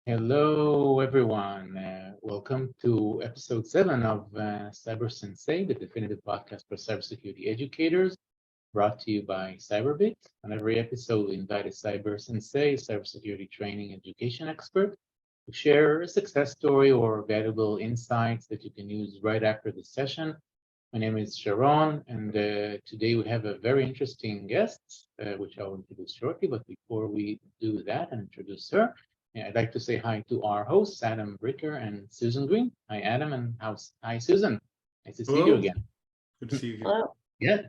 Hello, everyone. Welcome to episode 7 of Cyber Sensei, the definitive podcast for cybersecurity educators, brought to you by Cyberbit. On every episode, we invite a Cyber Sensei, cybersecurity training education expert, to share a success story or valuable insights that you can use right after the session. My name is Sharon, and today we have a very interesting guest, which I will introduce shortly. But before we do that and introduce her, I'd like to say hi to our hosts, Adam Bricker and Susan Green. Hi, Adam, and hi, Susan. Nice to see you Hello. again. Good to see you again. Hello. Yeah,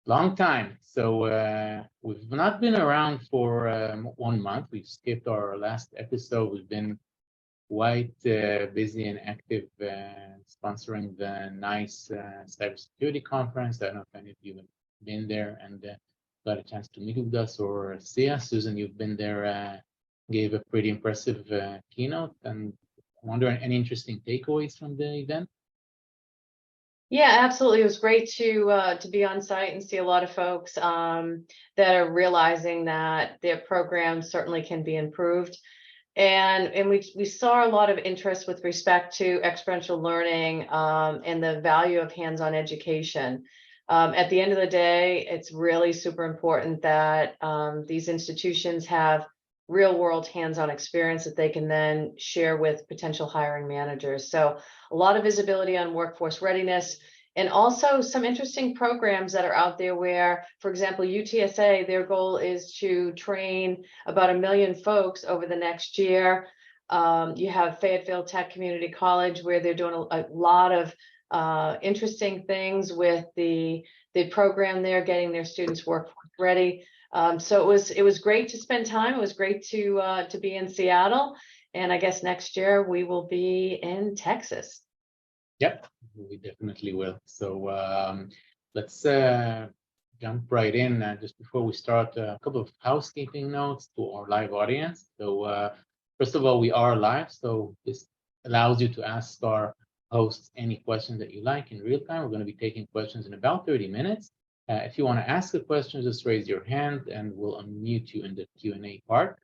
long time. So we've not been around for 1 month. We've skipped our last episode. We've been quite busy and active sponsoring the NICE cybersecurity conference. I don't know if any of you have been there and got a chance to meet with us or see us. Susan, you've been there, gave a pretty impressive keynote. And I wonder, any interesting takeaways from the event? Yeah, absolutely. It was great to be on site and see a lot of folks that are realizing that their programs certainly can be improved. And we saw a lot of interest with respect to experiential learning and the value of hands-on education. At the end of the day, it's really super important that these institutions have real-world hands-on experience that they can then share with potential hiring managers. So a lot of visibility on workforce readiness, and also some interesting programs that are out there where, for example, UTSA, their goal is to train about 1 million folks over the next year. You have Fayetteville Tech Community College, where they're doing a lot of interesting things with the program there, getting their students workforce ready. So it was great to spend time. It was great to be in Seattle, and I guess next year we will be in Texas. Yep, we definitely will. So let's jump right in. Just before we start, a couple of housekeeping notes to our live audience. So first of all, we are live, so this allows you to ask our hosts any questions that you like in real time. We're going to be taking questions in about 30 minutes. If you want to ask a question, just raise your hand and we'll unmute you in the Q&A part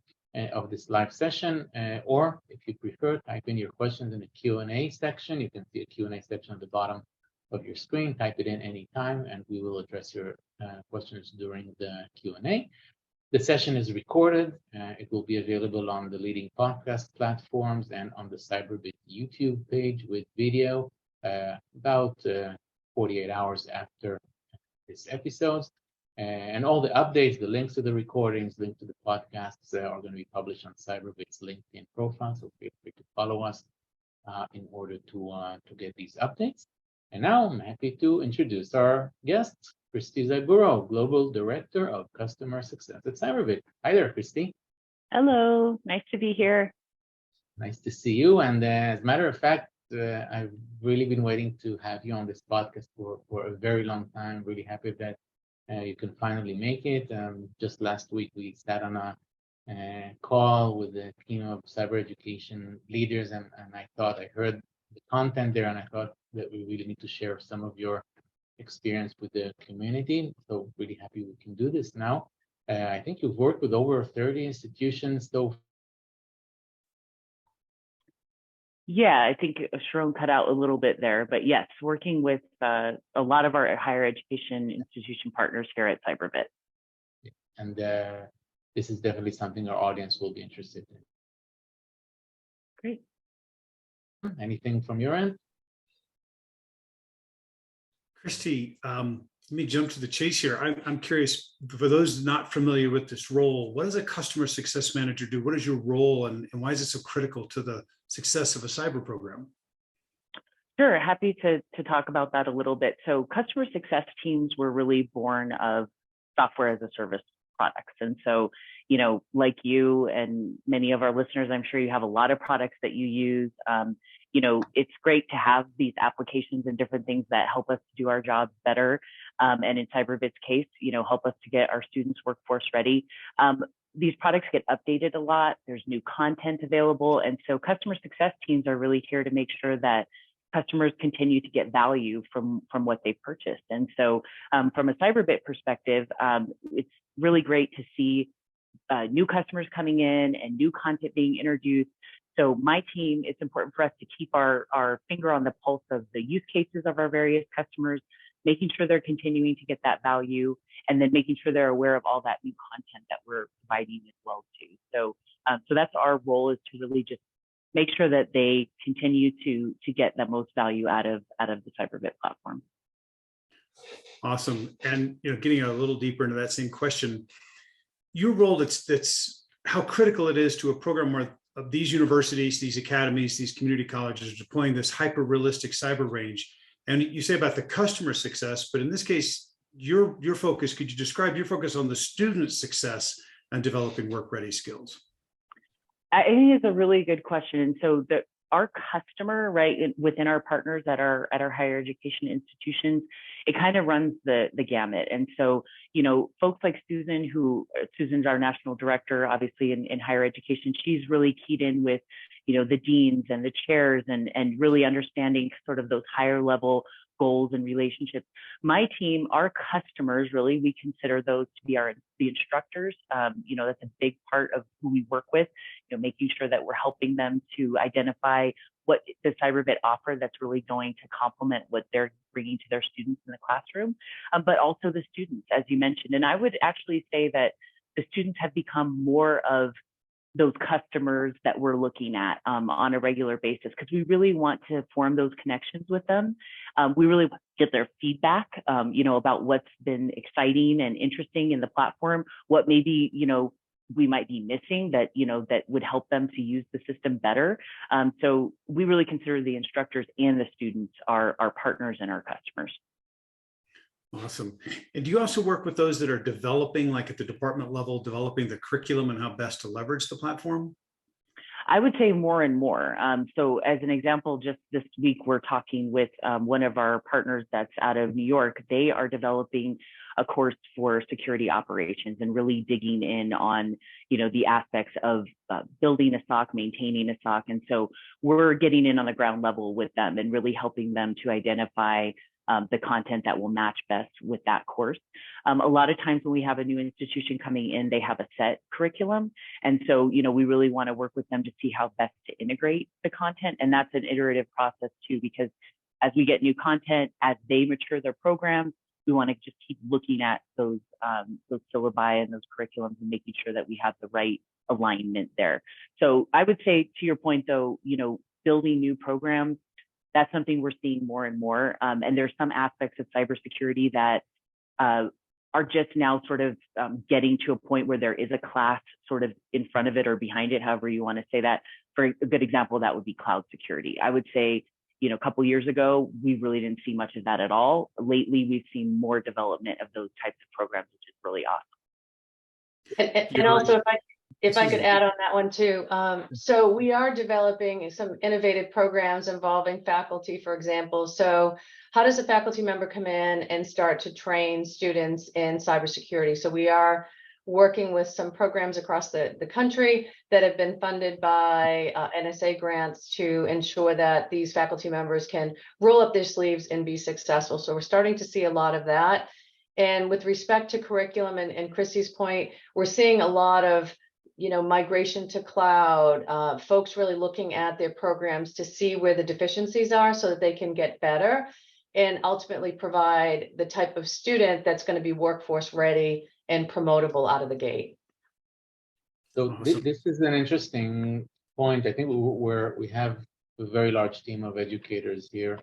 of this live session, or if you prefer, type in your questions in the Q&A section. You can see a Q&A section at the bottom of your screen. Type it in anytime, and we will address your questions during the Q&A. The session is recorded. It will be available on the leading podcast platforms and on the Cyberbit YouTube page with video about 48 hours after this episode. And all the updates, the links to the recordings, links to the podcasts are going to be published on Cyberbit's LinkedIn profile. So feel free to follow us in order to get these updates. And now I'm happy to introduce our guest, Kristy Zyburo, Global Director of Customer Success at Cyberbit. Hi there, Kristy. Hello, nice to be here. Nice to see you. And as a matter of fact, I've really been waiting to have you on this podcast for a very long time. Really happy that you can finally make it. Just last week, we sat on a call with a team of cyber education leaders, and I thought I heard the content there, and I thought that we really need to share some of your experience with the community. So really happy we can do this now. I think you've worked with over 30 institutions. So yeah, I think Sharon cut out a little bit there, but yes, working with a lot of our higher education institution partners here at Cyberbit. And this is definitely something our audience will be interested in. Great. Anything from your end? Kristy, let me jump to the chase here. I'm curious, for those not familiar with this role, what does a customer success manager do? What is your role, and why is it so critical to the success of a cyber program? Sure, happy to talk about that a little bit. So customer success teams were really born of software as a service products. And so, you know, like you and many of our listeners, I'm sure you have a lot of products that you use. You know, it's great to have these applications and different things that help us to do our jobs better. And in Cyberbit's case, you know, help us to get our students workforce ready. These products get updated a lot. There's new content available. And so customer success teams are really here to make sure that customers continue to get value from what they purchased. And so from a Cyberbit perspective, it's really great to see new customers coming in and new content being introduced So my team, it's important for us to keep our finger on the pulse of the use cases of our various customers, making sure they're continuing to get that value, and then making sure they're aware of all that new content that we're providing as well too. So that's our role, is to really just make sure that they continue to get the most value out of the CyberBit platform. Awesome. And getting a little deeper into that same question, your role, that's how critical it is to a program where of these universities, these academies, these community colleges are deploying this hyper realistic cyber range. And you say about the customer success, but in this case, your focus, could you describe your focus on the student success and developing work-ready skills? I think it's a really good question. And so our customer, right, within our partners at our higher education institutions, it kind of runs the gamut. And so, folks like Susan's our national director, obviously in higher education. She's really keyed in with, the deans and the chairs and really understanding sort of those higher level goals and relationships. My team, our customers, really, we consider those to be the instructors. That's a big part of who we work with, making sure that we're helping them to identify what the CyberBit offer that's really going to complement what they're bringing to their students in the classroom, but also the students, as you mentioned. And I would actually say that the students have become more of those customers that we're looking at on a regular basis, because we really want to form those connections with them. We really get their feedback, about what's been exciting and interesting in the platform, what maybe, we might be missing that, that would help them to use the system better. So we really consider the instructors and the students our partners and our customers. Awesome. And do you also work with those that are developing, like at the department level, developing the curriculum and how best to leverage the platform? I would say more and more. So as an example, just this week, we're talking with one of our partners that's out of New York. They are developing a course for security operations and really digging in on, the aspects of building a SOC, maintaining a SOC. And so we're getting in on the ground level with them and really helping them to identify the content that will match best with that course. A lot of times when we have a new institution coming in, they have a set curriculum. And so, we really want to work with them to see how best to integrate the content. And that's an iterative process too, because as we get new content, as they mature their programs, we want to just keep looking at those syllabi and those curriculums and making sure that we have the right alignment there. So I would say, to your point though, building new programs, that's something we're seeing more and more. And there's some aspects of cybersecurity that are just now sort of getting to a point where there is a class sort of in front of it or behind it, however you want to say that. For a good example, that would be cloud security. I would say, a couple of years ago, we really didn't see much of that at all. Lately, we've seen more development of those types of programs, which is really awesome. And also, if I could add on that one too. So we are developing some innovative programs involving faculty, for example. So how does a faculty member come in and start to train students in cybersecurity? So we are working with some programs across the country that have been funded by NSA grants to ensure that these faculty members can roll up their sleeves and be successful. So we're starting to see a lot of that. And with respect to curriculum and Kristy's point, we're seeing a lot of migration to cloud, folks really looking at their programs to see where the deficiencies are so that they can get better and ultimately provide the type of student that's going to be workforce ready and promotable out of the gate. So Awesome. this is an interesting point. I think we have a very large team of educators here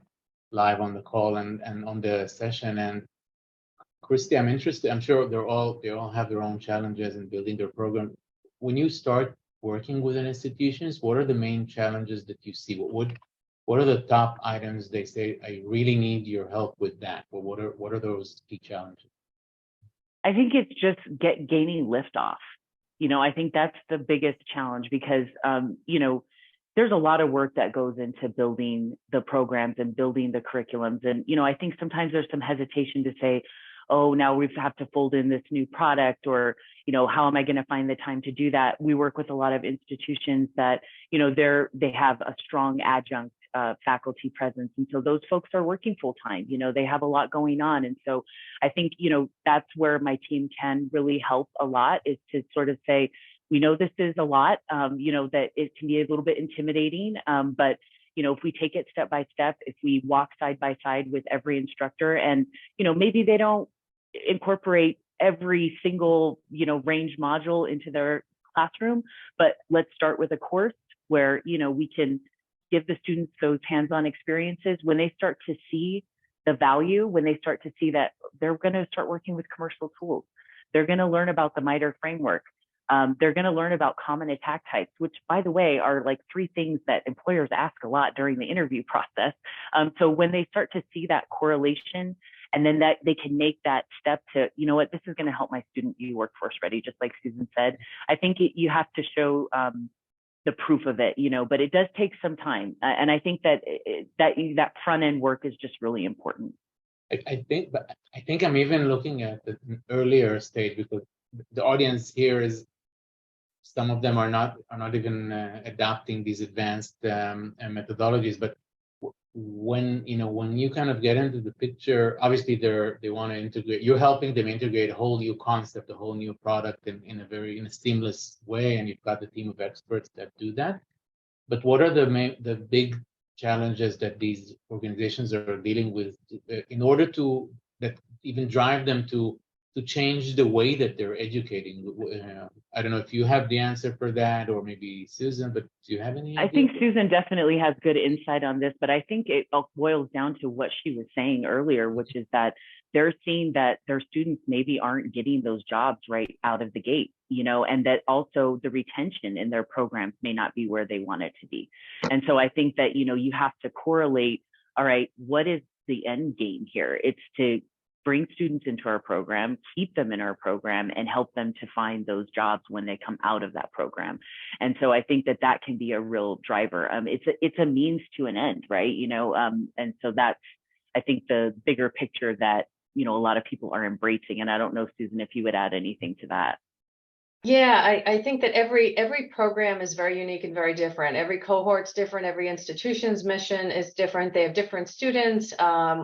live on the call and on the session. And Kristy, I'm interested, I'm sure they all have their own challenges in building their program. When you start working with institutions, what are the main challenges that you see? What are the top items they say, I really need your help with that? Or what are those key challenges? I think it's just gaining liftoff. I think that's the biggest challenge because, there's a lot of work that goes into building the programs and building the curriculums. And, I think sometimes there's some hesitation to say, oh, now we have to fold in this new product or, how am I going to find the time to do that? We work with a lot of institutions that, they have a strong adjunct faculty presence. And so those folks are working full time, they have a lot going on. And so I think, that's where my team can really help a lot is to sort of say, we know this is a lot, that it can be a little bit intimidating, but if we take it step by step, if we walk side by side with every instructor, and maybe they don't incorporate every single range module into their classroom, but let's start with a course where we can give the students those hands-on experiences. When they start to see the value, when they start to see that they're going to start working with commercial tools, they're going to learn about the MITRE framework. They're going to learn about common attack types, which, by the way, are like 3 things that employers ask a lot during the interview process. So when they start to see that correlation, and then that they can make that step to, this is going to help my student be workforce ready, just like Susan said. I think you have to show the proof of it, but it does take some time. And I think that front end work is just really important. I think I'm even looking at an earlier stage, because the audience here is, some of them are not even adopting these advanced methodologies. But when you kind of get into the picture, obviously they want to integrate. You're helping them integrate a whole new concept, a whole new product in a seamless way, and you've got the team of experts that do that. But what are the big challenges that these organizations are dealing with in order to that even drive them to change the way that they're educating? I don't know if you have the answer for that, or maybe Susan, but do you have any idea? I think Susan definitely has good insight on this, but I think it boils down to what she was saying earlier, which is that they're seeing that their students maybe aren't getting those jobs right out of the gate, and that also the retention in their programs may not be where they want it to be. And so I think that, you have to correlate, all right, what is the end game here? It's to bring students into our program, keep them in our program, and help them to find those jobs when they come out of that program. And so I think that can be a real driver. It's a means to an end, right? And so that's, I think, the bigger picture that, a lot of people are embracing. And I don't know, Susan, if you would add anything to that. Yeah, I think that every program is very unique and very different. Every cohort's different. Every institution's mission is different. They have different students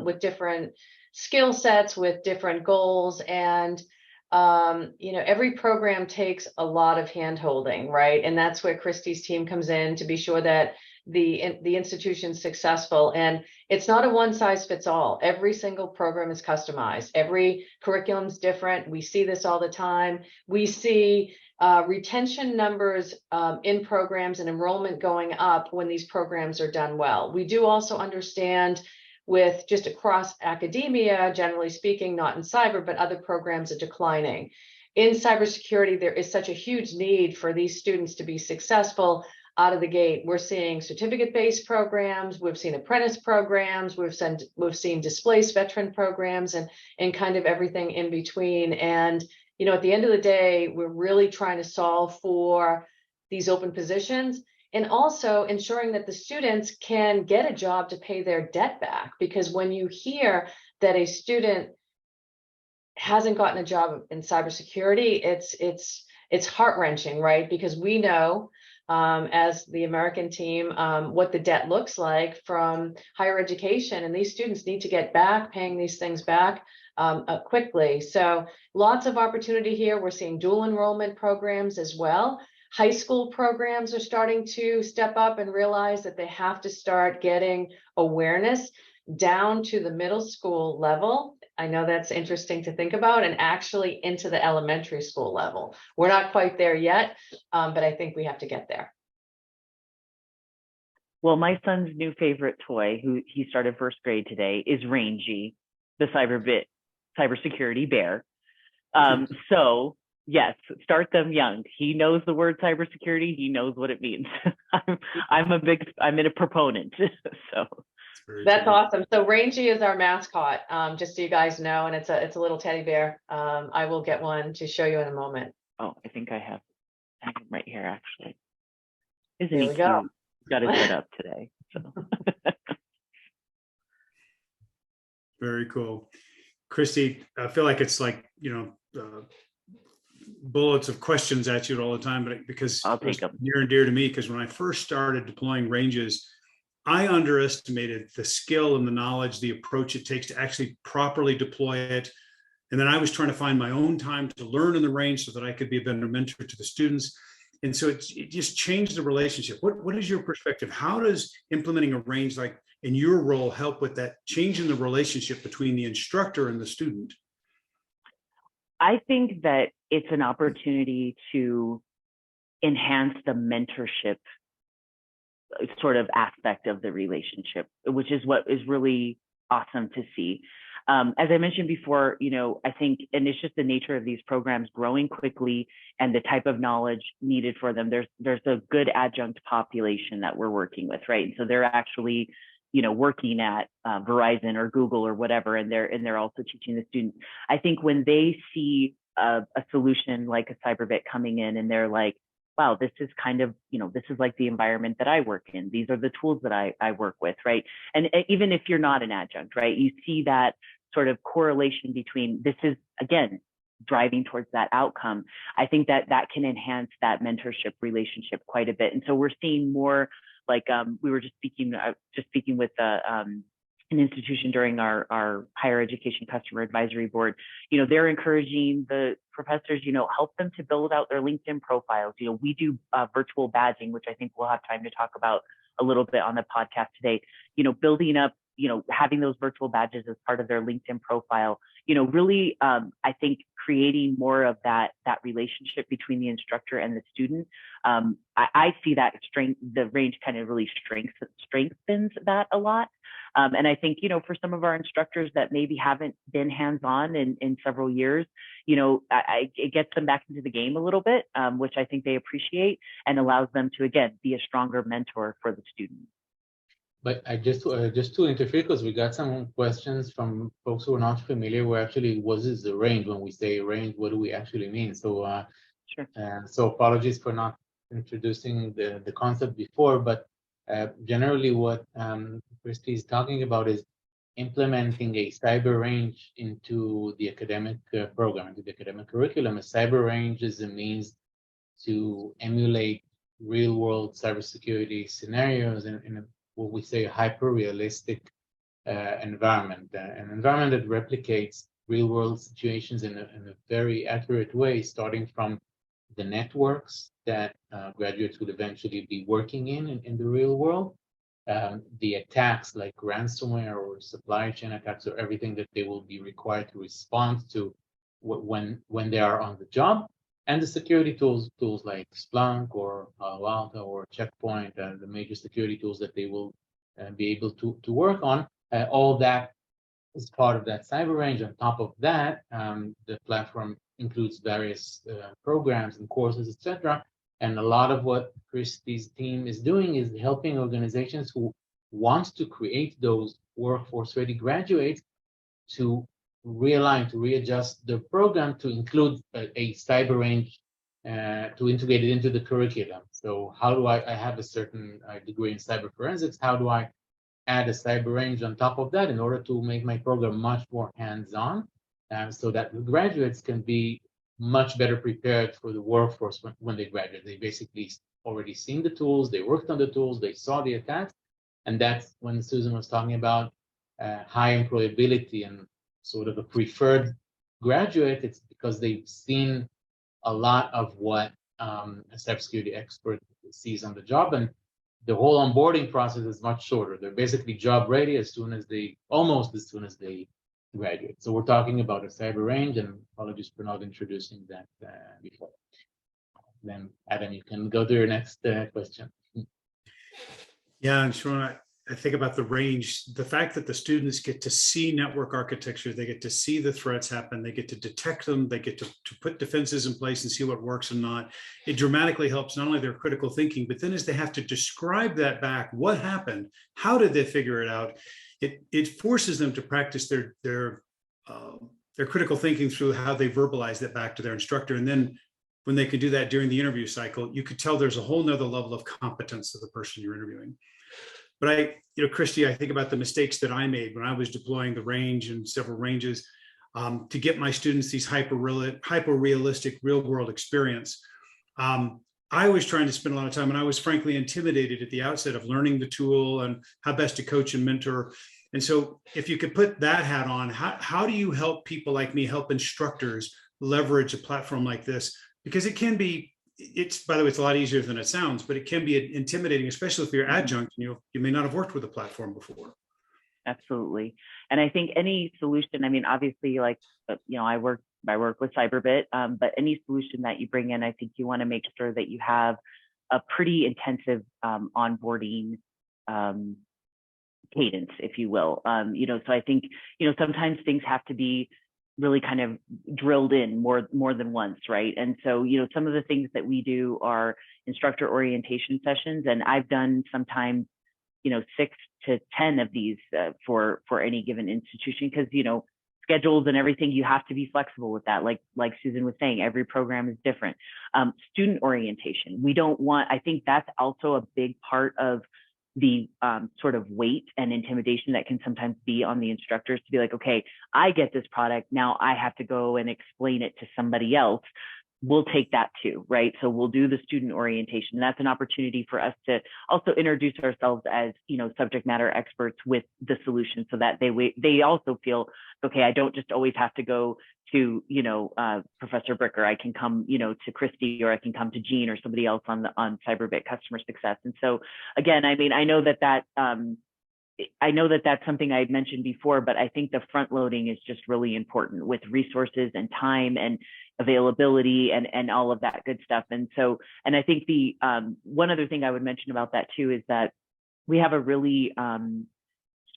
with different skill sets, with different goals, and every program takes a lot of hand-holding, right? And that's where Kristy's team comes in to be sure that the institution's successful. And it's not a one-size-fits-all. Every single program is customized. Every curriculum's different. We see this all the time. We see retention numbers in programs and enrollment going up when these programs are done well. We do also understand, with just across academia, generally speaking, not in cyber, but other programs are declining. In cybersecurity, there is such a huge need for these students to be successful out of the gate. We're seeing certificate-based programs, we've seen apprentice programs, we've seen displaced veteran programs, and kind of everything in between. And at the end of the day, we're really trying to solve for these open positions, and also ensuring that the students can get a job to pay their debt back. Because when you hear that a student hasn't gotten a job in cybersecurity, it's heart-wrenching, right? Because we know, as the American team, what the debt looks like from higher education, and these students need to get back paying these things back quickly. So lots of opportunity here. We're seeing dual enrollment programs as well. High school programs are starting to step up and realize that they have to start getting awareness down to the middle school level. I know that's interesting to think about, and actually into the elementary school level. We're not quite there yet, but I think we have to get there. Well, my son's new favorite toy, who he started first grade today, is Rangy, the cybersecurity bear. So yes, start them young. He knows the word cybersecurity. He knows what it means. I'm a proponent. So that's awesome. So Rangy is our mascot, just so you guys know, and it's a little teddy bear. I will get one to show you in a moment. Oh, I think I have him right here, actually. Isn't There he we go. cute? Got it set up today. So. Very cool. Kristy, I feel like it's like, bullets of questions at you all the time, but because I'll take them. Near and dear to me, because when I first started deploying ranges, I underestimated the skill and the knowledge, the approach it takes to actually properly deploy it. And then I was trying to find my own time to learn in the range so that I could be a better mentor to the students. And so it just changed the relationship. What is your perspective? How does implementing a range like in your role help with that change in the relationship between the instructor and the student? I think that it's an opportunity to enhance the mentorship sort of aspect of the relationship, which is what is really awesome to see. As I mentioned before, I think, and it's just the nature of these programs growing quickly and the type of knowledge needed for them. There's a good adjunct population that we're working with, right? And so they're actually, working at Verizon or Google or whatever, and they're also teaching the students. I think when they see a solution like a CyberVet coming in, and they're like, wow, this is kind of, this is like the environment that I work in. These are the tools that I work with, right? And even if you're not an adjunct, right, you see that sort of correlation between this is, again, driving towards that outcome. I think that can enhance that mentorship relationship quite a bit. And so we're seeing more like we were just speaking with an institution during our higher education customer advisory board. They're encouraging the professors, help them to build out their LinkedIn profiles. We do virtual badging, which I think we'll have time to talk about a little bit on the podcast today. Building up, having those virtual badges as part of their LinkedIn profile, really, I think creating more of that relationship between the instructor and the student. I see that the range kind of really strengthens that a lot. And I think, for some of our instructors that maybe haven't been hands-on in several years, it gets them back into the game a little bit, which I think they appreciate, and allows them to, again, be a stronger mentor for the student. But I just to interfere, because we got some questions from folks who are not familiar with actually what is the range. When we say range, what do we actually mean? So Sure. So apologies for not introducing the concept before, but generally what Kristy is talking about is implementing a cyber range into the academic program, into the academic curriculum. A cyber range is a means to emulate real-world cybersecurity scenarios in what we say a hyper-realistic environment, an environment that replicates real-world situations in a very accurate way, starting from the networks that graduates would eventually be working in the real world, the attacks like ransomware or supply chain attacks, or everything that they will be required to respond to when they are on the job, and the security tools like Splunk or Palo Alto or Checkpoint, the major security tools that they will be able to work on. All that is part of that cyber range. On top of that, the platform includes various programs and courses, etc. And a lot of what Kristy's team is doing is helping organizations who want to create those workforce-ready graduates to realign, to readjust the program to include a cyber range, to integrate it into the curriculum. So how do I have a certain degree in cyber forensics? How do I add a cyber range on top of that in order to make my program much more hands-on, so that the graduates can be much better prepared for the workforce when they graduate? They basically already seen the tools, they worked on the tools, they saw the attacks, and that's when Susan was talking about high employability and sort of a preferred graduate. It's because they've seen a lot of what a cybersecurity expert sees on the job, and the whole onboarding process is much shorter. They're basically job ready almost as soon as they graduate. So we're talking about a cyber range, and apologies for not introducing that before. Then Adam, you can go to your next question. Yeah, and Sharon, I think about the range, the fact that the students get to see network architecture, they get to see the threats happen, they get to detect them, they get to put defenses in place and see what works and not. It dramatically helps not only their critical thinking, but then as they have to describe that back, what happened, how did they figure it out? It forces them to practice their critical thinking through how they verbalize that back to their instructor. And then when they can do that during the interview cycle, you could tell there's a whole nother level of competence of the person you're interviewing. But Kristy, I think about the mistakes that I made when I was deploying the range and several ranges to get my students these hyper-realistic real-world experience. I was trying to spend a lot of time, and I was frankly intimidated at the outset of learning the tool and how best to coach and mentor. And so if you could put that hat on, how do you help people like me, help instructors leverage a platform like this? Because it can be it's, by the way, it's a lot easier than it sounds, but it can be intimidating, especially if you're adjunct and you may not have worked with a platform before. Absolutely. And I think any solution, I mean, obviously, like, I work with Cyberbit, but any solution that you bring in, I think you want to make sure that you have a pretty intensive onboarding cadence, if you will. So I think, sometimes things have to be really kind of drilled in more than once, right? And so, some of the things that we do are instructor orientation sessions, and I've done sometimes 6 to 10 of these for any given institution, because schedules and everything, you have to be flexible with that. Like Susan was saying, every program is different. Student orientation, I think that's also a big part of the sort of weight and intimidation that can sometimes be on the instructors to be like, okay, I get this product, now I have to go and explain it to somebody else. We'll take that too, right? So we'll do the student orientation. That's an opportunity for us to also introduce ourselves as, subject matter experts with the solution, so that they also feel, okay, I don't just always have to go to, Professor Bricker. I can come, to Kristy, or I can come to Jean or somebody else on Cyberbit customer success. And so again, I mean, I know that that's something I had mentioned before, but I think the front loading is just really important with resources and time and availability and all of that good stuff. And so, and I think the one other thing I would mention about that too is that we have a really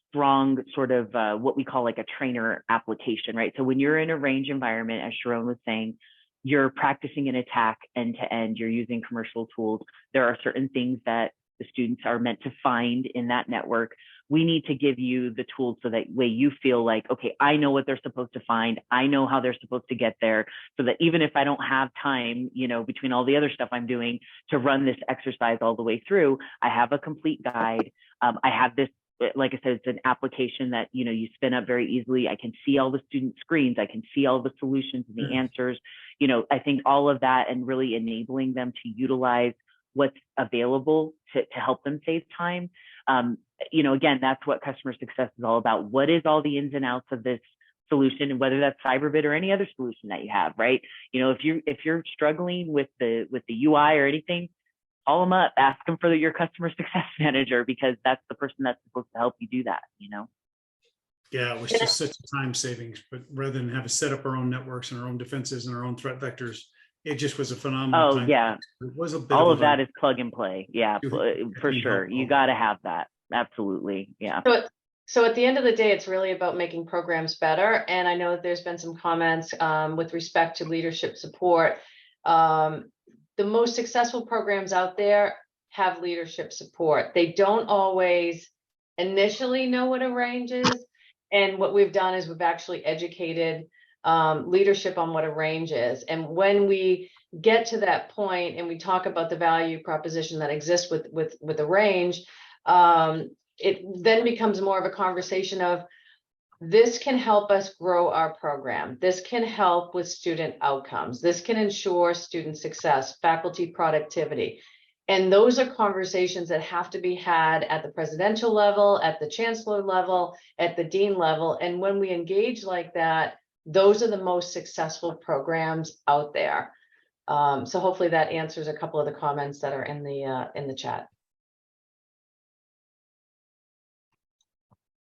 strong sort of what we call like a trainer application, right? So when you're in a range environment, as Sharon was saying, you're practicing an attack end to end, you're using commercial tools. There are certain things that the students are meant to find in that network. We need to give you the tools so that way you feel like, okay, I know what they're supposed to find. I know how they're supposed to get there, so that even if I don't have time, between all the other stuff I'm doing to run this exercise all the way through, I have a complete guide. I have this, like I said, it's an application that, you spin up very easily. I can see all the student screens. I can see all the solutions and the answers. I think all of that, and really enabling them to utilize what's available to help them save time. Again, that's what customer success is all about. What is all the ins and outs of this solution, and whether that's Cyberbit or any other solution that you have, right? If you're struggling with the UI or anything, call them up, ask them for your customer success manager, because that's the person that's supposed to help you do that. Yeah, it was just such a time savings, but rather than have to set up our own networks and our own defenses and our own threat vectors, it just was a phenomenal time. Yeah. It was a bit all of that is plug and play. Yeah, for sure. You got to have that. Absolutely. Yeah. So at the end of the day, it's really about making programs better. And I know that there's been some comments with respect to leadership support. The most successful programs out there have leadership support. They don't always initially know what a range is. And what we've done is we've actually educated leadership on what a range is. And when we get to that point and we talk about the value proposition that exists with a range, it then becomes more of a conversation of, this can help us grow our program. This can help with student outcomes. This can ensure student success, faculty productivity. And those are conversations that have to be had at the presidential level, at the chancellor level, at the dean level. And when we engage like that, those are the most successful programs out there. So hopefully that answers a couple of the comments that are in the chat.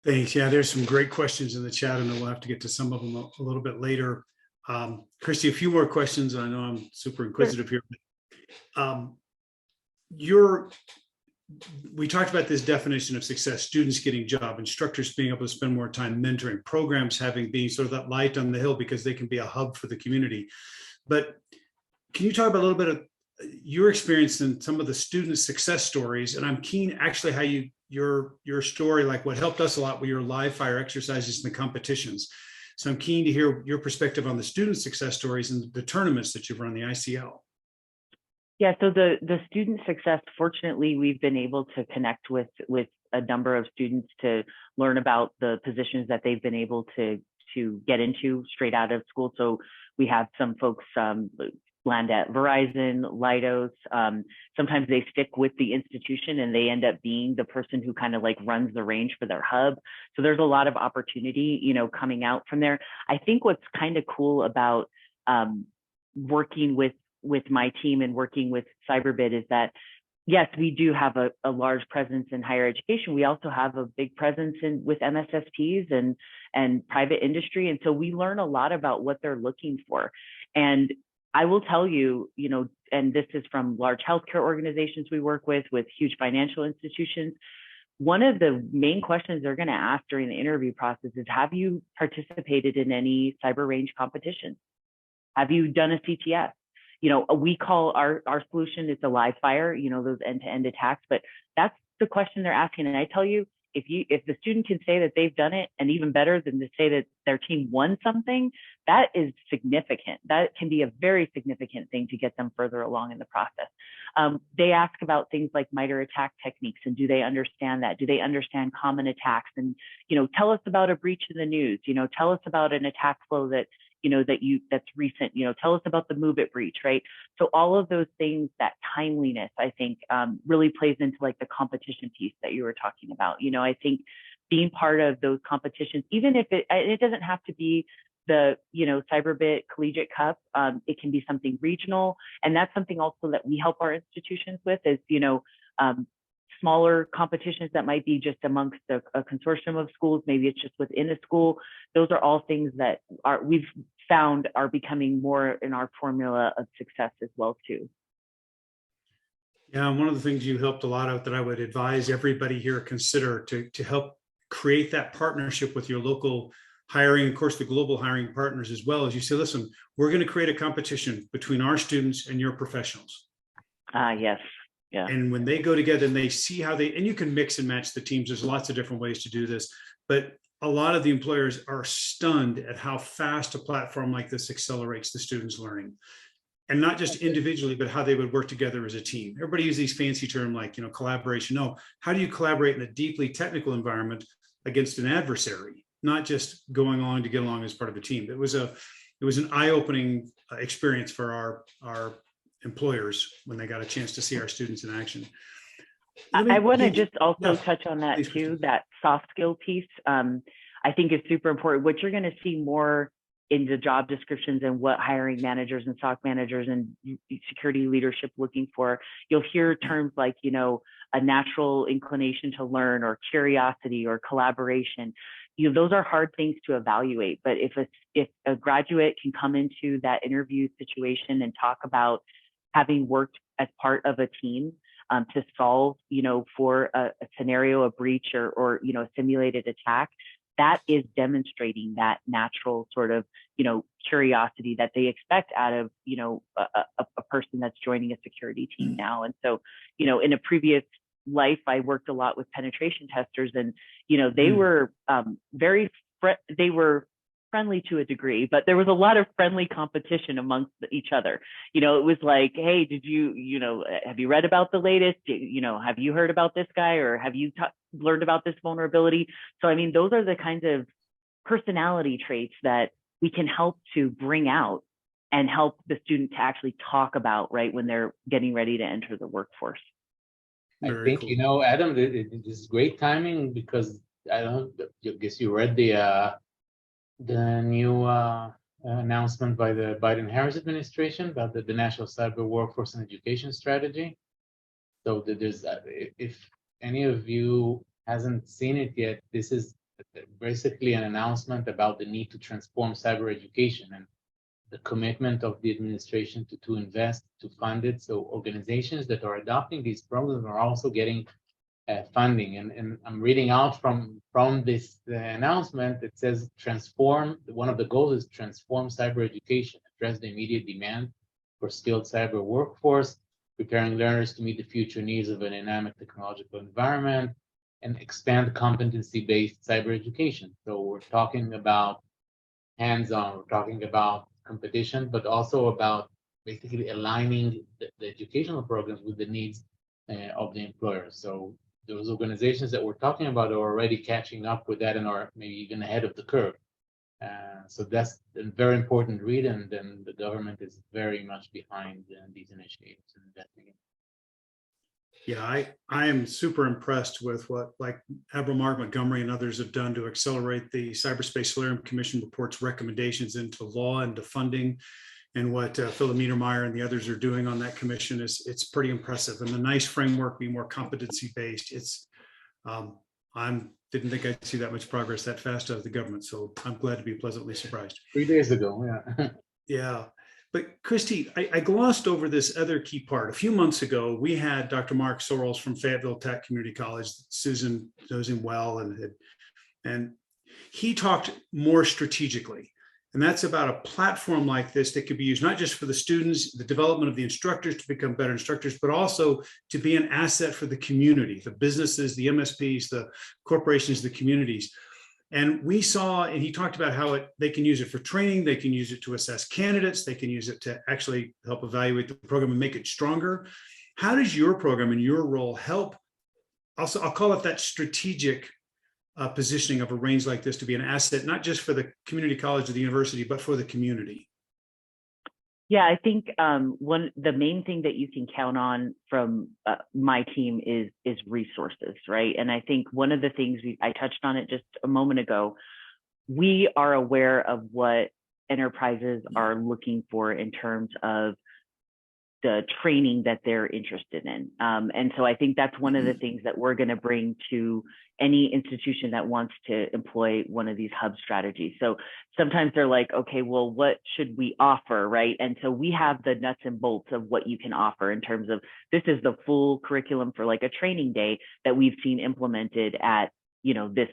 Thanks. Yeah, there's some great questions in the chat, and we'll have to get to some of them a little bit later. Kristy, a few more questions. I know I'm super inquisitive here. We talked about this definition of success: students getting job, instructors being able to spend more time mentoring, programs being sort of that light on the hill because they can be a hub for the community. But can you talk about a little bit of your experience in some of the student success stories? And I'm keen actually how your story, like what helped us a lot, were your live fire exercises and the competitions. So I'm keen to hear your perspective on the student success stories and the tournaments that you've run, the ICL. Yeah, so the student success, fortunately, we've been able to connect with a number of students to learn about the positions that they've been able to get into straight out of school. So we have some folks land at Verizon, Leidos. Sometimes they stick with the institution and they end up being the person who kind of like runs the range for their hub. So there's a lot of opportunity, coming out from there. I think what's kind of cool about working with with my team and working with Cyberbit is that, yes, we do have a large presence in higher education. We also have a big presence with MSSPs and private industry. And so we learn a lot about what they're looking for. And I will tell you, and this is from large healthcare organizations we work with huge financial institutions. One of the main questions they're going to ask during the interview process is, have you participated in any cyber range competitions? Have you done a CTF? We call our solution, it's a live fire, those end-to-end attacks, but that's the question they're asking. And I tell you, if the student can say that they've done it, and even better than to say that their team won something, that is significant. That can be a very significant thing to get them further along in the process. They ask about things like MITRE attack techniques, and do they understand that? Do they understand common attacks? And, tell us about a breach in the news, tell us about an attack flow that's recent, tell us about the Move It breach, right? So all of those things, that timeliness, I think, really plays into like the competition piece that you were talking about. I think being part of those competitions, even if it doesn't have to be the, Cyberbit Collegiate Cup, it can be something regional. And that's something also that we help our institutions with is, smaller competitions that might be just amongst a consortium of schools. Maybe it's just within a school. Those are all things that we've found are becoming more in our formula of success as well too. Yeah, one of the things you helped a lot out that I would advise everybody here consider to help create that partnership with your local hiring, of course, the global hiring partners as well, as you say, listen, we're going to create a competition between our students and your professionals. Yes. Yeah. And when they go together and they see how and you can mix and match the teams, there's lots of different ways to do this, but a lot of the employers are stunned at how fast a platform like this accelerates the students' learning. And not just individually, but how they would work together as a team. Everybody uses these fancy terms like, collaboration. No, how do you collaborate in a deeply technical environment against an adversary, not just going along to get along as part of a team? It was an eye-opening experience for our employers when they got a chance to see our students in action. I want to just also touch on that too, that soft skill piece. I think is super important. What you're going to see more in the job descriptions and what hiring managers and SOC managers and security leadership looking for, you'll hear terms like, a natural inclination to learn, or curiosity, or collaboration. Those are hard things to evaluate. But if a graduate can come into that interview situation and talk about having worked as part of a team to solve, for a scenario, a breach, or a simulated attack, that is demonstrating that natural sort of, curiosity that they expect out of, a person that's joining a security team now. And so, in a previous life, I worked a lot with penetration testers, and, they were they were friendly to a degree, but there was a lot of friendly competition amongst each other. It was like, hey, did you, have you read about the latest? Have you heard about this guy, or have you learned about this vulnerability? So, I mean, those are the kinds of personality traits that we can help to bring out and help the student to actually talk about, right, when they're getting ready to enter the workforce. I think, Adam, this is great timing, because I guess you read the new announcement by the Biden-Harris administration about the National Cyber Workforce and Education Strategy. So there's, if any of you hasn't seen it yet, this is basically an announcement about the need to transform cyber education and the commitment of the administration to invest, to fund it. So organizations that are adopting these programs are also getting funding. And I'm reading out from this announcement. It says transform. One of the goals is transform cyber education, address the immediate demand for skilled cyber workforce, preparing learners to meet the future needs of a dynamic technological environment, and expand competency-based cyber education. So we're talking about hands-on, we're talking about competition, but also about basically aligning the educational programs with the needs of the employers. So those organizations that we're talking about are already catching up with that and are maybe even ahead of the curve. So that's a very important read, and then the government is very much behind these initiatives and investing in. Yeah, I am super impressed with what Admiral Mark Montgomery and others have done to accelerate the Cyberspace Solarium Commission report's recommendations into law and to funding. and what Philip Metermeyer and the others are doing on that commission it's pretty impressive. And the nice framework being more competency based. I didn't think I'd see that much progress that fast out of the government. So I'm glad to be pleasantly surprised. 3 days ago, yeah. Yeah. But Kristy, I glossed over this other key part. A few months ago, we had Dr. Mark Sorrells from Fayetteville Tech Community College. Susan knows him well, and he talked more strategically. And that's about a platform like this that could be used not just for the students, the development of the instructors to become better instructors, but also to be an asset for the community, the businesses, the MSPs, the corporations, the communities. And we saw, and he talked about how they can use it for training, they can use it to assess candidates, they can use it to actually help evaluate the program and make it stronger. How does your program and your role help? Also, I'll call it that strategic positioning of a range like this to be an asset, not just for the community college or the university, but for the community? Yeah, I think the main thing that you can count on from my team is resources, right? And I think one of the things I touched on it just a moment ago, we are aware of what enterprises are looking for in terms of the training that they're interested in. And so I think that's one of the things that we're going to bring to any institution that wants to employ one of these hub strategies. So sometimes they're like, okay, well, what should we offer, right? And so we have the nuts and bolts of what you can offer in terms of, this is the full curriculum for like a training day that we've seen implemented at, this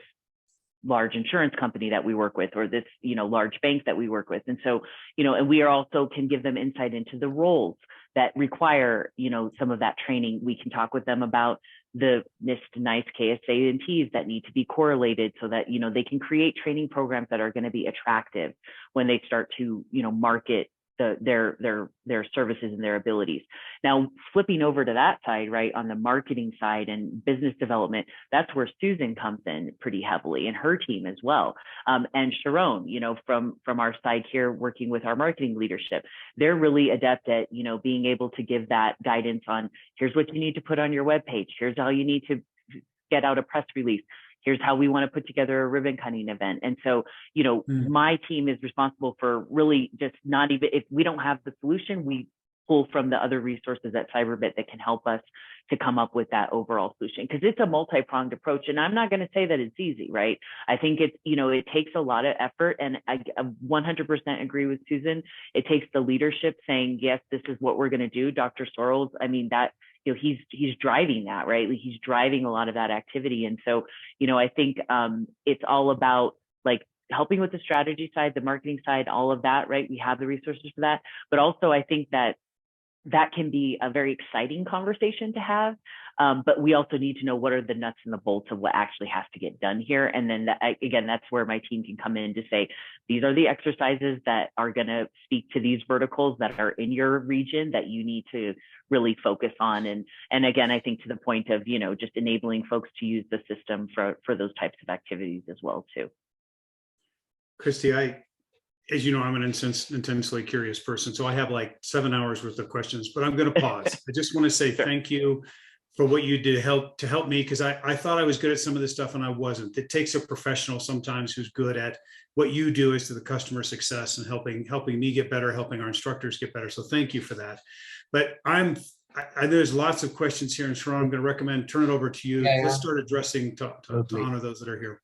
large insurance company that we work with, or this, large bank that we work with. And so, and we are also can give them insight into the roles that require, some of that training. We can talk with them about the NIST, NICE, KSA, and Ts that need to be correlated so that, they can create training programs that are going to be attractive when they start to, market their services and their abilities. Now, flipping over to that side, right, on the marketing side and business development, that's where Susan comes in pretty heavily, and her team as well. And Sharon, from our side here, working with our marketing leadership, they're really adept at, being able to give that guidance on, here's what you need to put on your webpage, here's how you need to get out a press release, here's how we want to put together a ribbon cutting event. And so, my team is responsible for really just not even, if we don't have the solution, we pull from the other resources at Cyberbit that can help us to come up with that overall solution. Because it's a multi-pronged approach. And I'm not going to say that it's easy, right? I think it's, it takes a lot of effort. And I 100% agree with Susan. It takes the leadership saying, yes, this is what we're going to do. Dr. Sorrells, I mean, that, he's driving that, right? He's driving a lot of that activity. And so, I think it's all about like helping with the strategy side, the marketing side, all of that, right? We have the resources for that. But also I think that can be a very exciting conversation to have. But we also need to know what are the nuts and the bolts of what actually has to get done here. And then again, that's where my team can come in to say, these are the exercises that are going to speak to these verticals that are in your region that you need to really focus on. And again, I think to the point of, just enabling folks to use the system for those types of activities as well too. Kristy, as you know, I'm an intensely curious person. So I have like 7 hours worth of questions, but I'm going to pause. I just want to say thank you for what you did to help me, because I thought I was good at some of this stuff and I wasn't. It takes a professional sometimes who's good at what you do as to the customer success and helping me get better, helping our instructors get better. So thank you for that. But there's lots of questions here, and Sharon, I'm going to recommend turn it over to you. Yeah. Let's start addressing to honor those that are here.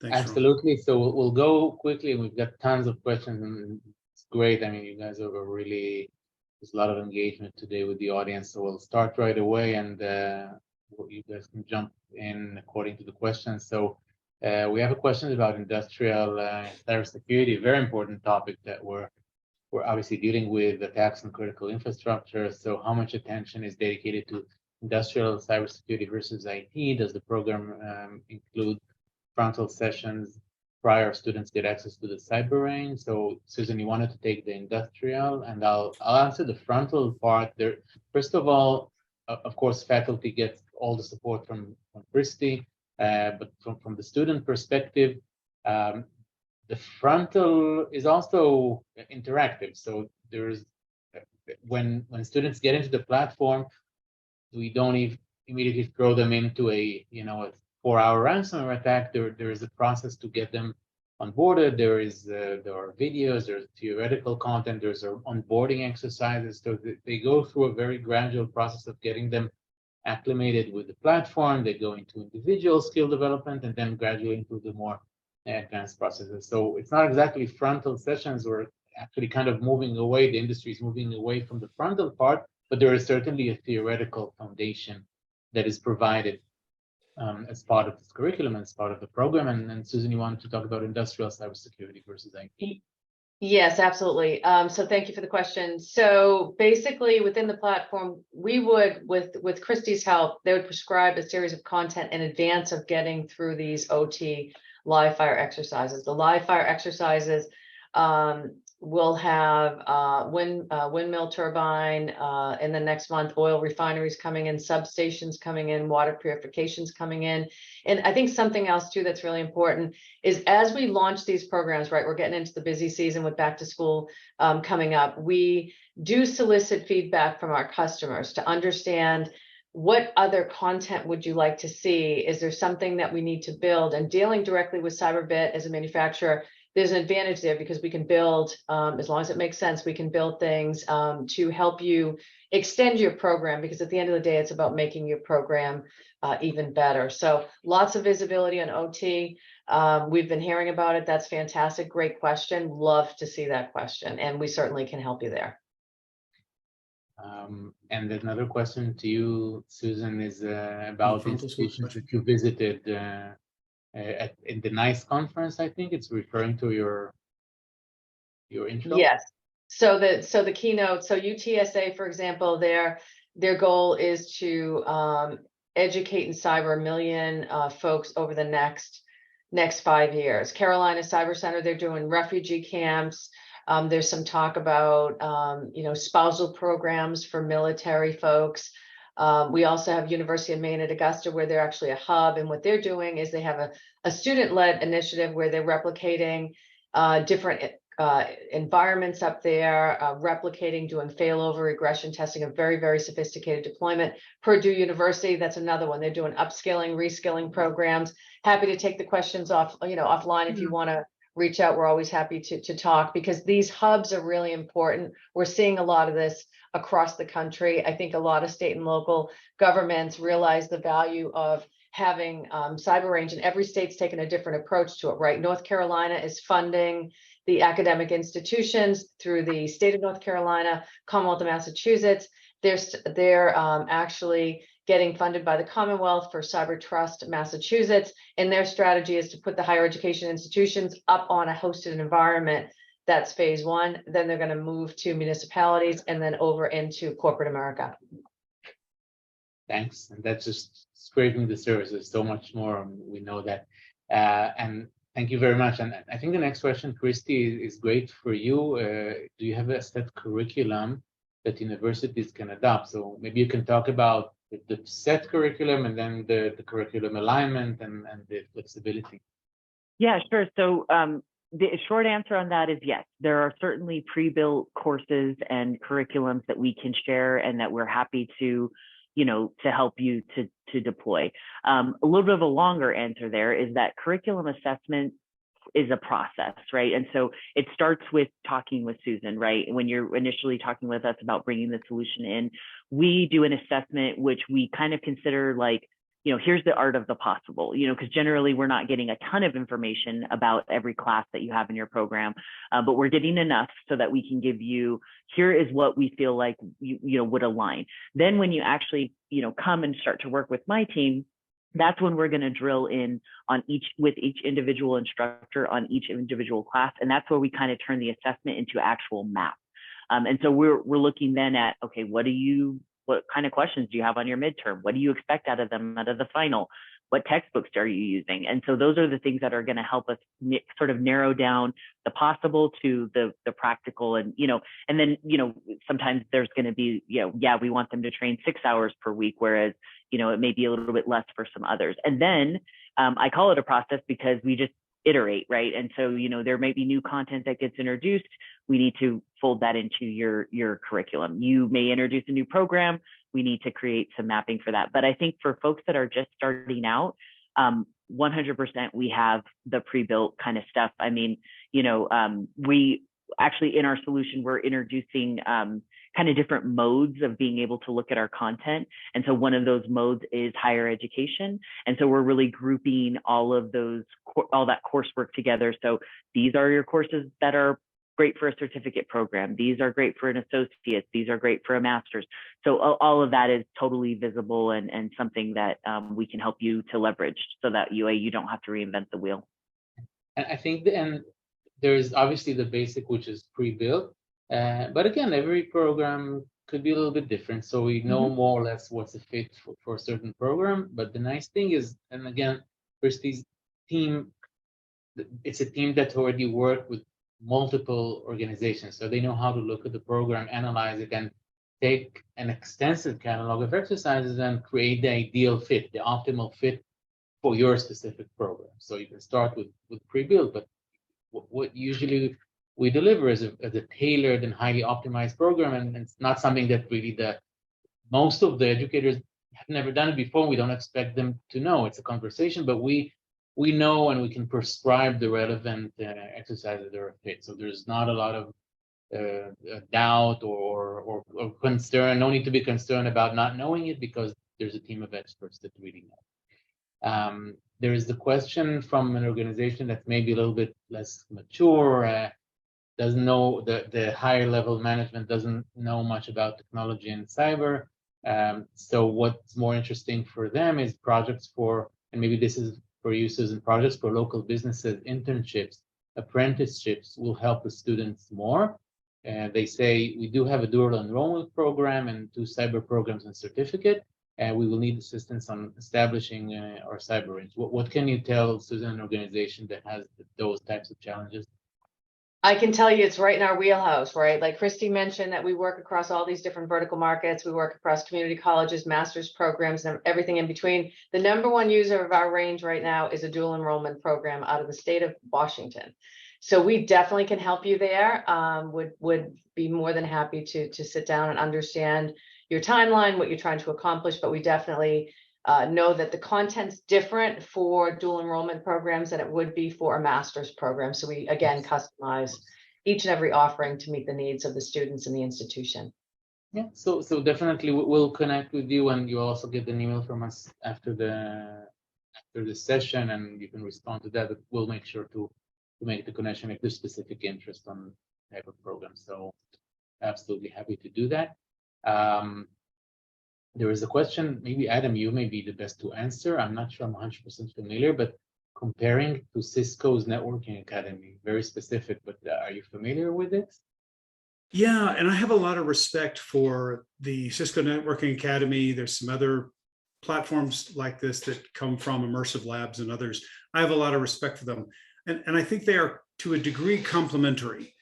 Thanks, Absolutely. Sharon. So we'll go quickly. We've got tons of questions, and it's great. I mean, you guys have there's a lot of engagement today with the audience. So we'll start right away, and you guys can jump in according to the questions. So we have a question about industrial cybersecurity, a very important topic that we're obviously dealing with attacks on critical infrastructure. So how much attention is dedicated to industrial cybersecurity versus IT? Does the program include frontal sessions prior students get access to the cyber range? So Susan, you wanted to take the industrial, and I'll answer the frontal part there. First of all, of course, faculty gets all the support from Kristy, but from the student perspective, the frontal is also interactive. So there's when students get into the platform, we don't immediately throw them into a 4-hour ransomware attack. There is a process to get them onboarded. There are videos, there's theoretical content, there's onboarding exercises. So they go through a very gradual process of getting them acclimated with the platform. They go into individual skill development and then gradually into the more advanced processes. So it's not exactly frontal sessions. We're actually kind of moving away. The industry is moving away from the frontal part, but there is certainly a theoretical foundation that is provided as part of this curriculum, as part of the program. And Susan, you wanted to talk about industrial cybersecurity versus IT? Yes, absolutely. So thank you for the question. So basically within the platform, we would, with Kristy's help, they would prescribe a series of content in advance of getting through these OT live fire exercises. The live fire exercises will have windmill turbine in the next month, oil refineries coming in, substations coming in, water purifications coming in. And I think something else too that's really important is as we launch these programs, right, we're getting into the busy season with back to school coming up, we do solicit feedback from our customers to understand what other content would you like to see? Is there something that we need to build? And dealing directly with Cyberbit as a manufacturer, there's an advantage there because we can build, as long as it makes sense, we can build things to help you extend your program, because at the end of the day, it's about making your program even better. So lots of visibility on OT. We've been hearing about it. That's fantastic. Great question. Love to see that question. And we certainly can help you there. And another question to you, Susan, is about the institutions that you visited in the NICE conference. I think it's referring to your intro. Yes. So the keynote. So UTSA, for example, their goal is to educate in cyber 1 million folks over the next 5 years. Carolina Cyber Center, they're doing refugee camps. There's some talk about spousal programs for military folks. We also have University of Maine at Augusta, where they're actually a hub, and what they're doing is they have a student-led initiative where they're replicating different environments up there, replicating, doing failover, regression testing, a very, very sophisticated deployment. Purdue University, that's another one. They're doing upskilling, reskilling programs. Happy to take the questions offline if you want to reach out. We're always happy to talk, because these hubs are really important. We're seeing a lot of this across the country. I think a lot of state and local governments realize the value of having cyber range, and every state's taken a different approach to it, right? North Carolina is funding the academic institutions through the state of North Carolina, Commonwealth of Massachusetts. They're actually getting funded by the Commonwealth for Cyber Trust Massachusetts, and their strategy is to put the higher education institutions up on a hosted environment. That's phase one. Then they're going to move to municipalities and then over into corporate America. Thanks. And that's just scraping the surface. There's so much more. We know that. And thank you very much. And I think the next question, Kristy, is great for you. Do you have a set curriculum that universities can adopt? So maybe you can talk about the set curriculum and then the curriculum alignment and the flexibility. Yeah, sure. So the short answer on that is yes. There are certainly pre-built courses and curriculums that we can share and that we're happy to help you to deploy. A little bit of a longer answer there is that curriculum assessment is a process, right? And so it starts with talking with Susan, right? When you're initially talking with us about bringing the solution in, we do an assessment, which we kind of consider like, here's the art of the possible, because generally we're not getting a ton of information about every class that you have in your program, but we're getting enough so that we can give you, here is what we feel like you would align. Then when you actually, come and start to work with my team, that's when we're going to drill in on with each individual instructor on each individual class. And that's where we kind of turn the assessment into actual map. And so we're looking then at, okay, what kind of questions do you have on your midterm? What do you expect out of them, out of the final? What textbooks are you using? And so those are the things that are going to help us sort of narrow down the possible to the practical. And, and then, sometimes there's going to be, we want them to train 6 hours per week, whereas, it may be a little bit less for some others. And then I call it a process because we just iterate, right? And so, there may be new content that gets introduced. We need to fold that into your curriculum. You may introduce a new program. We need to create some mapping for that. But I think for folks that are just starting out, 100% we have the pre-built kind of stuff. I mean, we actually in our solution, we're introducing kind of different modes of being able to look at our content. And so one of those modes is higher education. And so we're really grouping all that coursework together. So these are your courses that are great for a certificate program. These are great for an associate. These are great for a master's. So all of that is totally visible and something that we can help you to leverage so that you don't have to reinvent the wheel. And I think, and there's obviously the basic, which is pre-built. But again, every program could be a little bit different. So we know more or less what's a fit for a certain program. But the nice thing is, and again, Kristy's team, it's a team that's already worked with multiple organizations. So they know how to look at the program, analyze it, and take an extensive catalog of exercises and create the ideal fit, the optimal fit for your specific program. So you can start with pre-built, but what usually we deliver is a tailored and highly optimized program, and it's not something that really most of the educators have never done it before. We don't expect them to know. It's a conversation, but we know and we can prescribe the relevant exercises that are fit. So there's not a lot of doubt or concern. No need to be concerned about not knowing it because there's a team of experts that really know. There is the question from an organization that's maybe a little bit less mature, doesn't know the higher level management doesn't know much about technology and cyber. So what's more interesting for them is projects and maybe this is for you, Susan, projects for local businesses, internships, apprenticeships will help the students more. They say we do have a dual enrollment program and 2 cyber programs and certificate. We will need assistance on establishing our cyber range. What can you tell, Susan, an organization that has those types of challenges? I can tell you it's right in our wheelhouse, right? Like Kristy mentioned that we work across all these different vertical markets. We work across community colleges, master's programs, and everything in between. The number one user of our range right now is a dual enrollment program out of the state of Washington. So we definitely can help you there. Would be more than happy to sit down and understand your timeline, what you're trying to accomplish, but we definitely know that the content's different for dual enrollment programs than it would be for a master's program. So we, again, customize each and every offering to meet the needs of the students in the institution. Yeah, so definitely we'll connect with you, and you also get an email from us after the session, and you can respond to that. But we'll make sure to make the connection if there's specific interest on type of program. So absolutely happy to do that. There is a question, maybe Adam, you may be the best to answer. I'm not sure I'm 100% familiar, but comparing to Cisco's Networking Academy, very specific, but are you familiar with it? Yeah, and I have a lot of respect for the Cisco Networking Academy. There's some other platforms like this that come from Immersive Labs and others. I have a lot of respect for them. And I think they are, to a degree, complementary.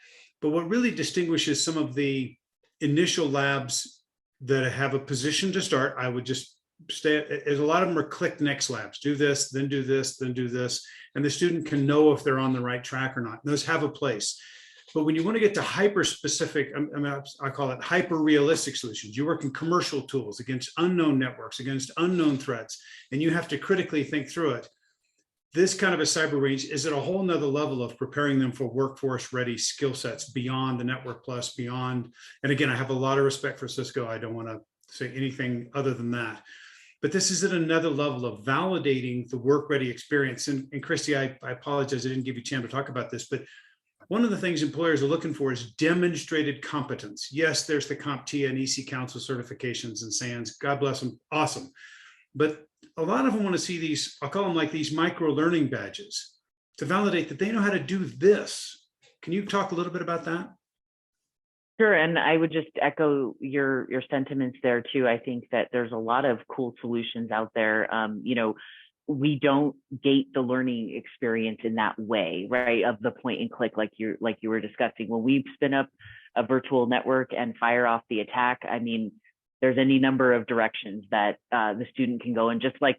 But what really distinguishes some of the initial labs that have a position to start, I would just stay, as a lot of them are click next labs, do this, then do this, then do this. And the student can know if they're on the right track or not. And those have a place. But when you want to get to hyper specific, I call it hyper realistic solutions. You work in commercial tools against unknown networks, against unknown threats, and you have to critically think through it. This kind of a cyber range is at a whole nother level of preparing them for workforce ready skill sets beyond the Network Plus, beyond. And again, I have a lot of respect for Cisco. I don't want to say anything other than that. But this is at another level of validating the work ready experience. And Kristy, I apologize, I didn't give you a chance to talk about this, but one of the things employers are looking for is demonstrated competence. Yes, there's the CompTIA and EC Council certifications and SANS. God bless them. Awesome. But a lot of them want to see these, I'll call them like these micro learning badges to validate that they know how to do this. Can you talk a little bit about that? Sure, and I would just echo your sentiments there too. I think that there's a lot of cool solutions out there. We don't gate the learning experience in that way, right? Of the point and click, like you were discussing. When we spin up a virtual network and fire off the attack, I mean, there's any number of directions that the student can go in, just like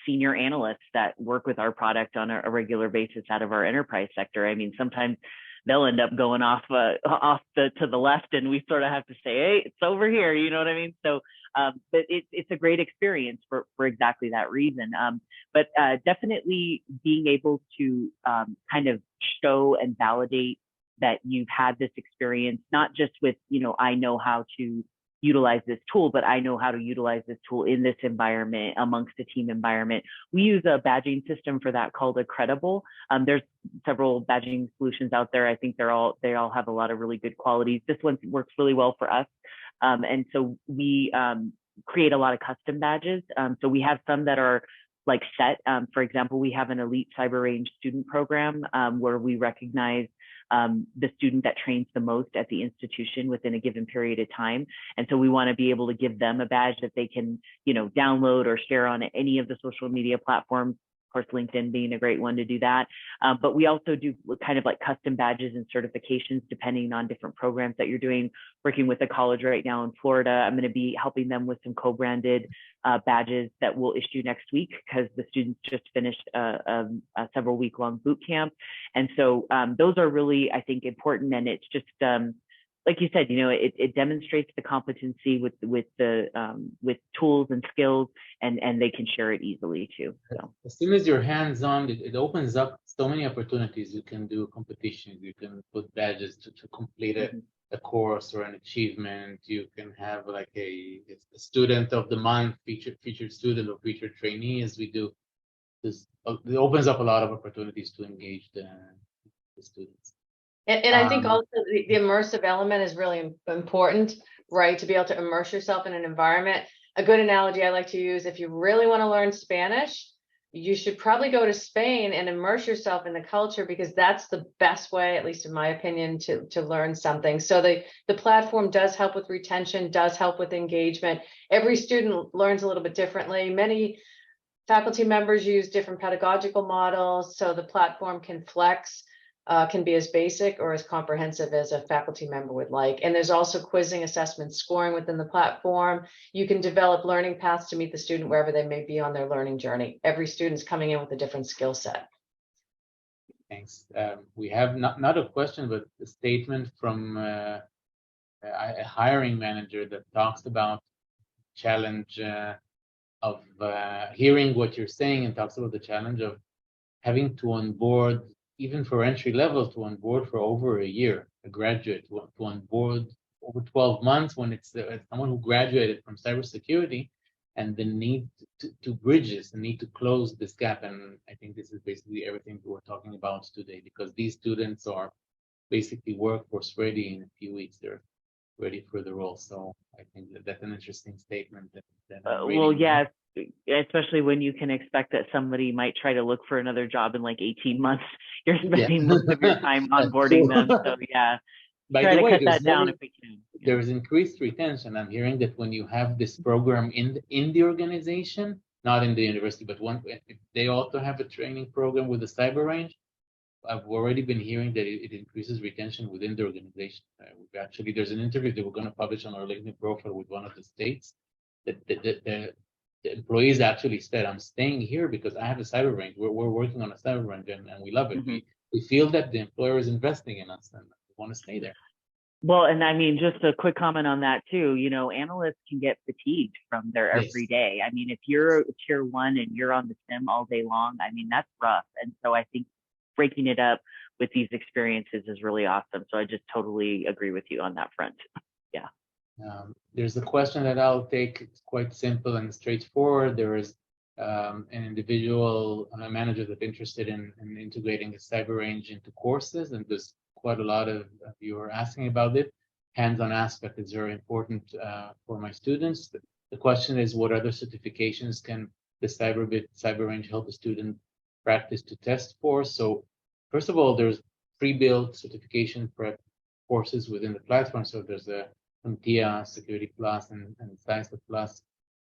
senior analysts that work with our product on a regular basis out of our enterprise sector. I mean, sometimes they'll end up going off to the left, and we sort of have to say, hey, it's over here. You know what I mean? So, but it's a great experience for exactly that reason. But definitely being able to kind of show and validate that you've had this experience, not just with, I know how to utilize this tool, but I know how to utilize this tool in this environment, amongst a team environment. We use a badging system for that called Accreditable. There's several badging solutions out there. I think they all have a lot of really good qualities. This one works really well for us. And so we create a lot of custom badges. So we have some that are like set. For example, we have an elite cyber range student program where we recognize the student that trains the most at the institution within a given period of time. And so we want to be able to give them a badge that they can, download or share on any of the social media platforms. Of course, LinkedIn being a great one to do that. But we also do kind of like custom badges and certifications depending on different programs that you're doing. Working with a college right now in Florida, I'm going to be helping them with some co-branded badges that we'll issue next week because the students just finished a several week-long boot camp. And so those are really, I think, important. And it's just, like you said, it demonstrates the competency with tools and skills, and they can share it easily too. So as soon as you're hands-on, it opens up so many opportunities. You can do competitions, you can put badges to complete a course or an achievement. You can have like a student of the month, featured student or featured trainee, as we do. It opens up a lot of opportunities to engage the students. And I think also the immersive element is really important, right? To be able to immerse yourself in an environment. A good analogy I like to use, if you really want to learn Spanish, you should probably go to Spain and immerse yourself in the culture, because that's the best way, at least in my opinion, to learn something. So the platform does help with retention, does help with engagement. Every student learns a little bit differently. Many faculty members use different pedagogical models, so the platform can flex. Can be as basic or as comprehensive as a faculty member would like. And there's also quizzing, assessment, scoring within the platform. You can develop learning paths to meet the student wherever they may be on their learning journey. Every student's coming in with a different skill set. Thanks. We have not a question, but a statement from a hiring manager that talks about challenge of hearing what you're saying, and talks about the challenge of having to onboard, even for entry level, to onboard for over a year, a graduate to onboard over 12 months when it's someone who graduated from cybersecurity, and the need to bridge this, the need to close this gap. And I think this is basically everything we're talking about today, because these students are basically workforce ready in a few weeks. They're ready for the role. So I think that's an interesting statement. Well, yes. Especially when you can expect that somebody might try to look for another job in like 18 months. You're spending most of your time onboarding them. So yeah, try to cut that down if we can. There is increased retention. I'm hearing that when you have this program in the organization, not in the university, but if they also have a training program with the cyber range, I've already been hearing that it increases retention within the organization. There's an interview that we're going to publish on our LinkedIn profile with one of the states that the employees actually said, I'm staying here because I have a cyber range. We're working on a cyber range, and we love it. We feel that the employer is investing in us and we want to stay there. Well, and I mean, just a quick comment on that too. Analysts can get fatigued from their everyday. I mean, if you're tier one and you're on the sim all day long, I mean, that's rough. And so I think breaking it up with these experiences is really awesome. So I just totally agree with you on that front. Yeah. There's a question that I'll take. It's quite simple and straightforward. There is an individual manager that's interested in integrating a cyber range into courses, and there's quite a lot of you are asking about it. Hands-on aspect is very important for my students. The question is, what other certifications can the cyber range help a student practice to test for? So first of all, there's pre-built certification prep courses within the platform. So there's a TIA, Security Plus, and Science Plus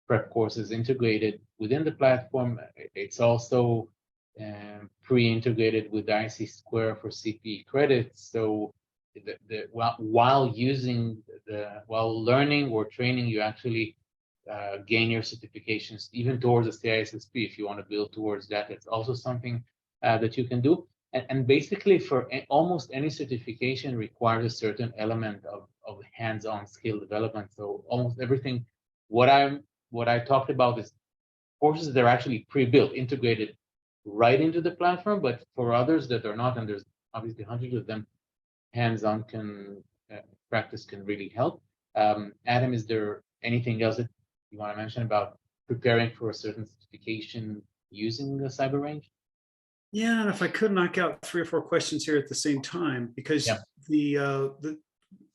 prep courses integrated within the platform. It's also pre-integrated with IC Square for CPE credits. So while learning or training, you actually gain your certifications even towards the CISSP if you want to build towards that. It's also something that you can do. And basically for almost any certification requires a certain element of hands-on skill development. So almost everything, what I talked about is courses that are actually pre-built, integrated right into the platform, but for others that are not, and there's obviously hundreds of them, hands-on practice can really help. Adam, is there anything else that you want to mention about preparing for a certain certification using the cyber range? Yeah, and if I could knock out 3 or 4 questions here at the same time, because Yeah. the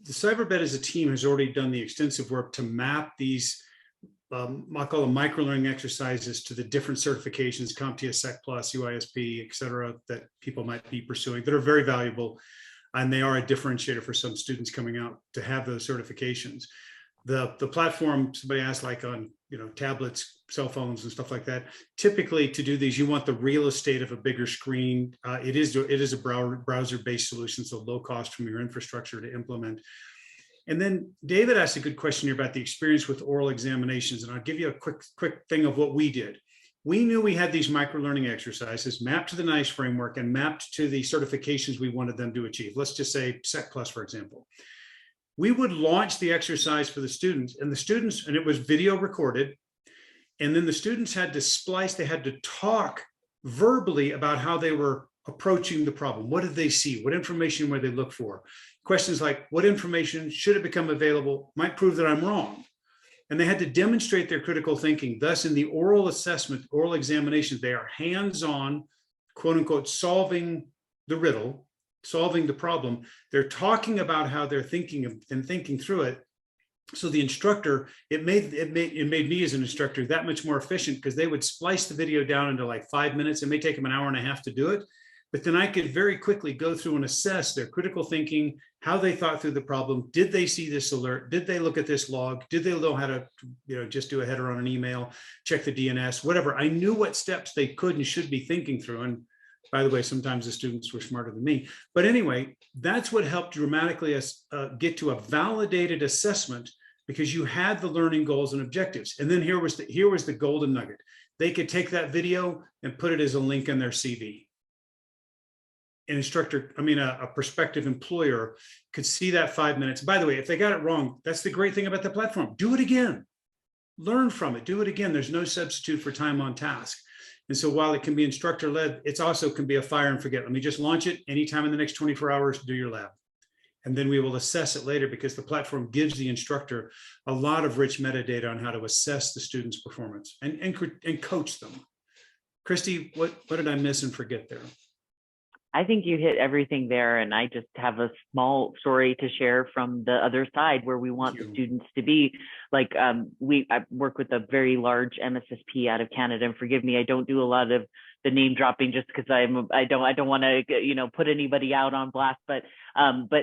Cyberbed as a team has already done the extensive work to map these, I call them micro-learning exercises, to the different certifications, CompTIA, Sec Plus, UISP, et cetera, that people might be pursuing that are very valuable. And they are a differentiator for some students coming out to have those certifications. The platform, somebody asked, like on tablets, cell phones and stuff like that, typically to do these, you want the real estate of a bigger screen. It is a browser-based solution, so low cost from your infrastructure to implement. And then David asked a good question here about the experience with oral examinations, and I'll give you a quick thing of what we did. We knew we had these micro-learning exercises mapped to the NICE framework and mapped to the certifications we wanted them to achieve. Let's just say Sec Plus, for example. We would launch the exercise for the students, and it was video recorded, and then the students had to splice, they had to talk verbally about how they were approaching the problem. What did they see? What information were they look for? Questions like, what information, should it become available, might prove that I'm wrong? And they had to demonstrate their critical thinking. Thus, in the oral assessment, oral examinations, they are hands-on, quote unquote, solving the riddle, solving the problem. They're talking about how they're thinking and thinking through it. So the instructor, it made me as an instructor that much more efficient, because they would splice the video down into like 5 minutes. It may take them an hour and a half to do it, but then I could very quickly go through and assess their critical thinking, how they thought through the problem. Did they see this alert? Did they look at this log? Did they know how to, just do a header on an email, check the DNS, whatever? I knew what steps they could and should be thinking through. And by the way, sometimes the students were smarter than me. But anyway, that's what helped dramatically get to a validated assessment, because you had the learning goals and objectives. And then here was the golden nugget. They could take that video and put it as a link in their CV. An instructor, a prospective employer could see that 5 minutes. By the way, if they got it wrong, that's the great thing about the platform. Do it again. Learn from it. Do it again. There's no substitute for time on task. And so while it can be instructor-led, it also can be a fire and forget. Let me just launch it anytime in the next 24 hours, do your lab. And then we will assess it later, because the platform gives the instructor a lot of rich metadata on how to assess the student's performance and coach them. Kristy, what did I miss and forget there? I think you hit everything there. And I just have a small story to share from the other side, where we want the students to be. Like, I work with a very large MSSP out of Canada, and forgive me, I don't do a lot of the name dropping just because I don't want to put anybody out on blast, but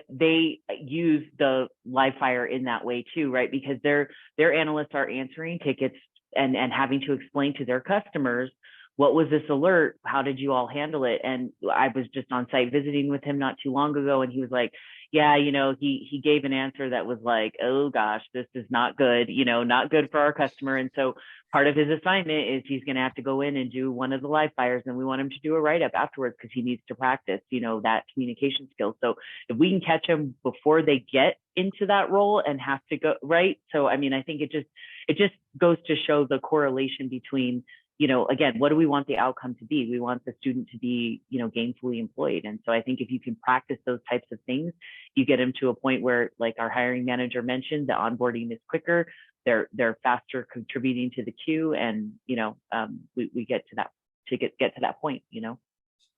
they use the live fire in that way too, right? Because their analysts are answering tickets and having to explain to their customers, what was this alert? How did you all handle it? And I was just on site visiting with him not too long ago, and he was like, yeah, he gave an answer that was like, oh gosh, this is not good, not good for our customer. And so part of his assignment is he's going to have to go in and do one of the live fires, and we want him to do a write-up afterwards, because he needs to practice, that communication skill. So if we can catch them before they get into that role and have to go, right? So, I think it just goes to show the correlation between, again, what do we want the outcome to be? We want the student to be, gainfully employed. And so I think if you can practice those types of things, you get them to a point where, like our hiring manager mentioned, the onboarding is quicker, they're faster contributing to the queue, and, we get to that, get to that point,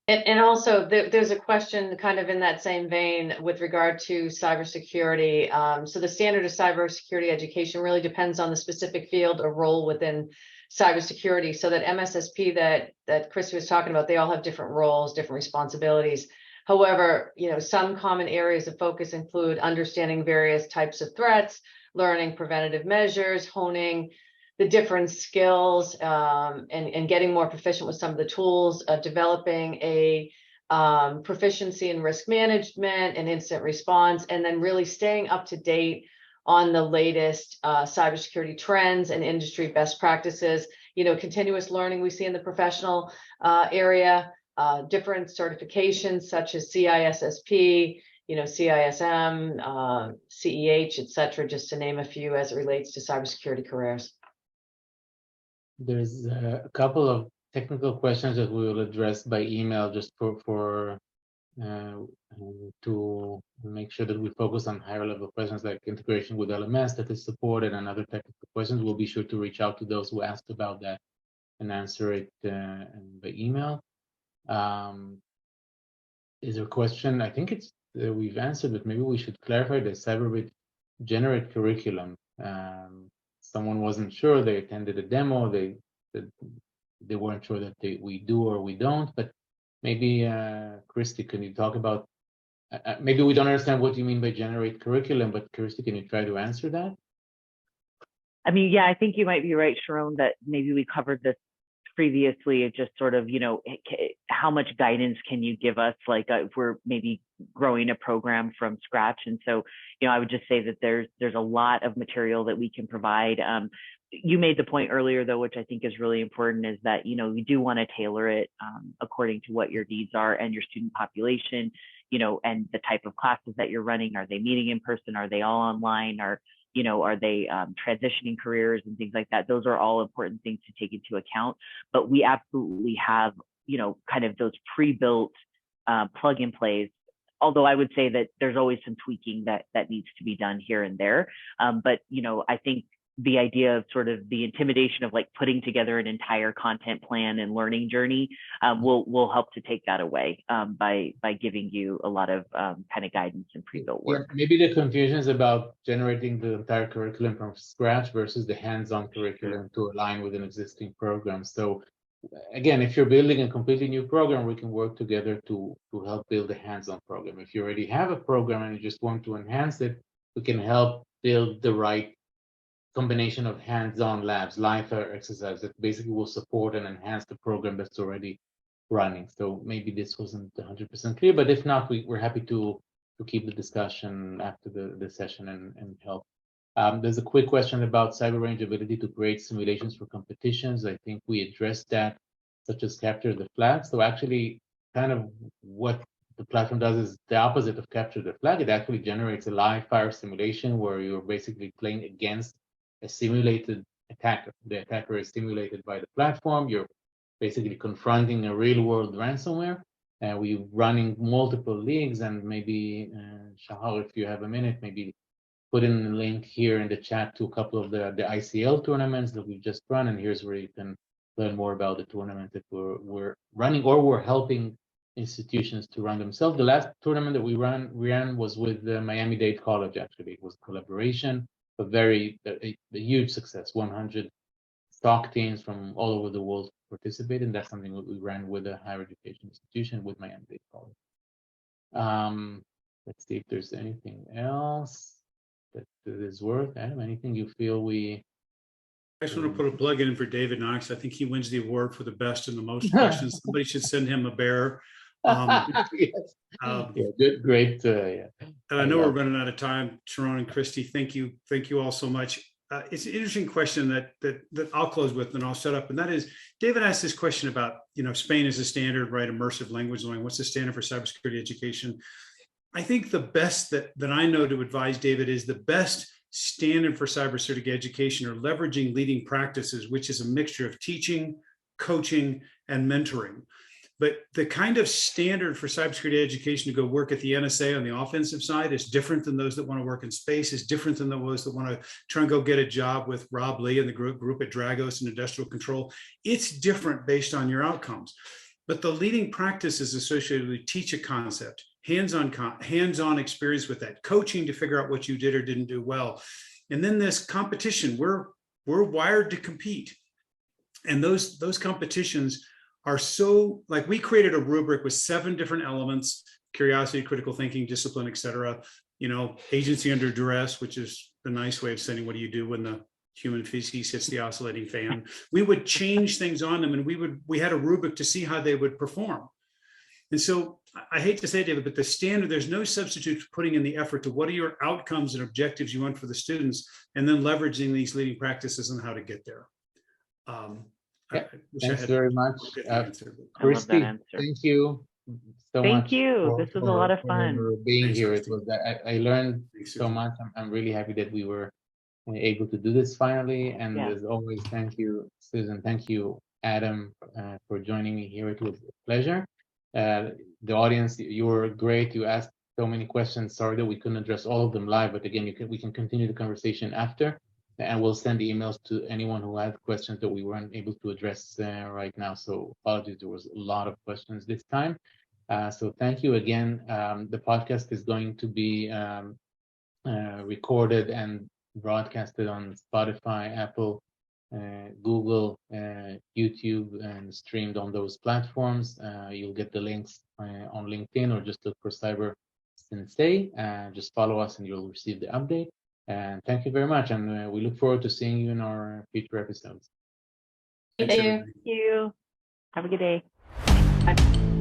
And also there's a question kind of in that same vein with regard to cybersecurity. So the standard of cybersecurity education really depends on the specific field or role within cybersecurity. So that MSSP that Kristy was talking about, they all have different roles, different responsibilities. However, some common areas of focus include understanding various types of threats, learning preventative measures, honing the different skills, and getting more proficient with some of the tools, developing a proficiency in risk management and instant response, and then really staying up to date on the latest cybersecurity trends and industry best practices. Continuous learning we see in the professional area, different certifications such as CISSP, CISM, CEH, et cetera, just to name a few as it relates to cybersecurity careers. There's a couple of technical questions that we will address by email just to make sure that we focus on higher level questions like integration with LMS that is supported and other technical questions. We'll be sure to reach out to those who asked about that and answer it by email. Is there a question? I think it's we've answered, but maybe we should clarify the Cyberbit generate curriculum. Someone wasn't sure. They attended a demo. They weren't sure that we do or we don't. But maybe Kristy, can you talk about? Maybe we don't understand what you mean by generate curriculum, but Kristy, can you try to answer that? I mean, yeah, I think you might be right, Sharon, that maybe we covered this previously. It just sort of, how much guidance can you give us, like if we're maybe growing a program from scratch? And so, I would just say that there's a lot of material that we can provide. You made the point earlier, though, which I think is really important, is that, you do want to tailor it according to what your needs are and your student population, and the type of classes that you're running. Are they meeting in person? Are they all online? Are they transitioning careers and things like that? Those are all important things to take into account. But we absolutely have, kind of those pre-built plug and plays. Although I would say that there's always some tweaking that needs to be done here and there. But, I think the idea of sort of the intimidation of like putting together an entire content plan and learning journey will help to take that away by giving you a lot of kind of guidance and pre-built work. Yeah, maybe the confusion is about generating the entire curriculum from scratch versus the hands-on curriculum to align with an existing program. So again, if you're building a completely new program, we can work together to help build a hands-on program. If you already have a program and you just want to enhance it, we can help build the right combination of hands-on labs, live exercise that basically will support and enhance the program that's already running. So maybe this wasn't 100% clear, but if not, we're happy to keep the discussion after the session and help. There's a quick question about CyberRange ability to create simulations for competitions. I think we addressed that, such as capture the flag. So actually, kind of what the platform does is the opposite of capture the flag. It actually generates a live fire simulation where you're basically playing against a simulated attacker. The attacker is simulated by the platform. You're basically confronting a real-world ransomware. We're running multiple leagues, and maybe Shahar, if you have a minute, maybe put in a link here in the chat to a couple of the ICL tournaments that we've just run, and here's where you can learn more about the tournament that we're running or we're helping institutions to run themselves. The last tournament that we ran was with the Miami-Dade College. Actually, it was a collaboration. A huge success. 100 stock teams from all over the world participated, and that's something that we ran with a higher education institution with Miami-Dade College. Let's see if there's anything else that is worth. Adam, anything you feel we? I just want to put a plug in for David Knox. I think he wins the award for the best and the most questions. Somebody should send him a bear. Yes. Yeah, good, great. Yeah. And I know we're running out of time. Sharon and Kristy, thank you all so much. It's an interesting question that I'll close with and I'll set up. And that is, David asked this question about, Spain is a standard, right? Immersive language learning. What's the standard for cybersecurity education? I think the best that I know to advise David is the best standard for cybersecurity education or leveraging leading practices, which is a mixture of teaching, coaching, and mentoring. But the kind of standard for cybersecurity education to go work at the NSA on the offensive side is different than those that want to work in space, is different than those that want to try and go get a job with Rob Lee and the group at Dragos and Industrial Control. It's different based on your outcomes. But the leading practices associated with teach a concept, hands-on experience with that, coaching to figure out what you did or didn't do well. And then this competition, we're wired to compete. And those competitions are so, like, we created a rubric with 7 different elements: curiosity, critical thinking, discipline, et cetera. Agency under duress, which is the nice way of saying, what do you do when the human feces hits the oscillating fan? We would change things on them, and we had a rubric to see how they would perform. And so I hate to say it, David, but the standard, there's no substitute for putting in the effort to what are your outcomes and objectives you want for the students, and then leveraging these leading practices on how to get there. I Yeah, wish I thanks had very much. get the answer, but- I love that Kristy, answer. thank you so Thank much. you. This was a lot of fun. For being Thanks, here. Kristy. It was I learned Thanks, so Susan. much. I'm really happy that we were able to do this finally. And Yeah. as always, thank you, Susan. Thank you, Adam, for joining me here. It was a pleasure. The audience, you were great. You asked so many questions. Sorry that we couldn't address all of them live, but again, we can continue the conversation after, and we'll send emails to anyone who had questions that we weren't able to address right now. So apologies, there was a lot of questions this time. So thank you again. The podcast is going to be recorded and broadcasted on Spotify, Apple, Google, YouTube, and streamed on those platforms. You'll get the links on LinkedIn or just look for Cyber Sensei. Just follow us and you'll receive the update. And thank you very much. And we look forward to seeing you in our future episodes. Thank Thanks, you. everybody. Thank you. Have a good day. Bye.